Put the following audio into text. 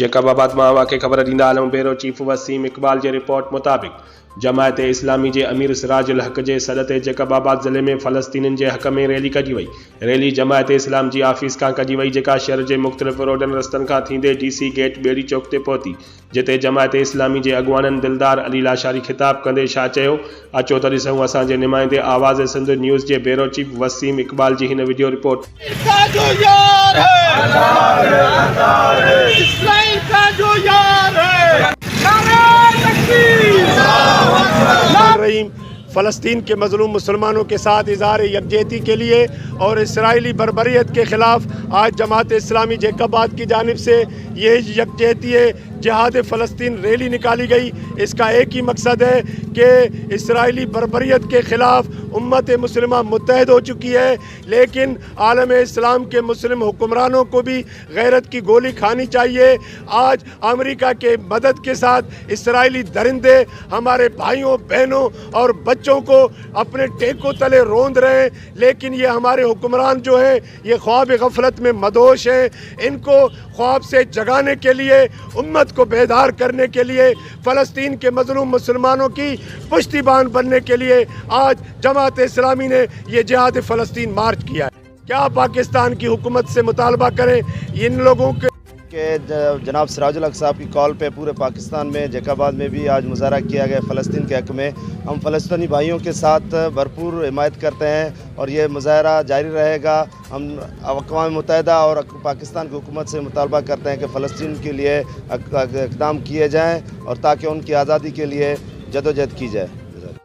जैकबाबाद मां वाक़े ख़बर ॾींदा आहियूं। ब्यूरो चीफ वसीम इक़बाल जे रिपोर्ट मुताबिक़ जमायत इस्लामी जे अमीर सिराजुल हक़ जे सॾ ते जैकबाबाद ज़िले में फ़लस्तीनियुनि जे हक़ में रैली कढी वई। रैली जमायत इस्लाम जी ऑफिस खां कढी वई, जेका शहर जे मुख़्तलिफ़ रोडनि रस्तनि खां थींदे DC गेट ॿेड़ी चौक ते पहुती, जिते जमायत इस्लामी जे अॻुवाननि दिलदार अली लाशारी ख़िताब कंदे छा चयो, अचो त ॾिसूं असांजे नुमाइंदे आवाज़ सिंध न्यूज़ जे ब्यूरो चीफ वसीम इक़बाल जी हिन वीडियो रिपोर्ट। फ़लस्तीन के मज़लूम मुसलमानों के साथ इज़हार यकजहती के लिए और इसराइली बर्बरियत के ख़िलाफ़ आज जमात इस्लामी जैकबाबाद की जानिब से ये यकजहती जिहाद फ़लस्तीन रैली निकाली गई। इसका एक ही मकसद है कि इसराइली बर्बरियत के ख़िलाफ़ उम्मत मुस्लिमा मुत्तहद हो चुकी है, लेकिन आलम इस्लाम के मुस्लिम हुक्मरानों को भी गैरत की गोली खानी चाहिए। आज अमेरिका के मदद के साथ इसराइली दरिंदे हमारे भाइयों बहनों और बच्चों को अपने टेकों तले रोंद रहे हैं, लेकिन ये हमारे हुक्मरान जो हैं ये ख्वाब गफलत में मदहोश हैं। इनको ख्वाब से जगाने के लिए, उम्मत को बेदार करने के लिए, फ़लस्तीन के मज़लूम मुसलमानों की पुश्तिबान बनने के लिए आज जमात इस्लामी ने ये जिहाद फ़लस्तीन मार्च किया है। क्या पाकिस्तान की हुकूमत से मुतालबा करें इन लोगों के जनाब सिराजुल हक़ साहब की कॉल पे पूरे पाकिस्तान में जैकबाबाद में भी आज मुज़ाहरा किया गया फ़लस्तीन के हक़ में। हम फ़लस्तीनी भाइयों के साथ भरपूर हिमायत करते हैं और ये मुज़ाहरा जारी रहेगा। हम अक़वाम मुत्तहिदा और पाकिस्तान की हुकूमत से मुतालबा करते हैं कि फ़लस्तीन के लिए इक़दाम किए जाएँ और ताकि उनकी आज़ादी के लिए जदोजहद की जाए।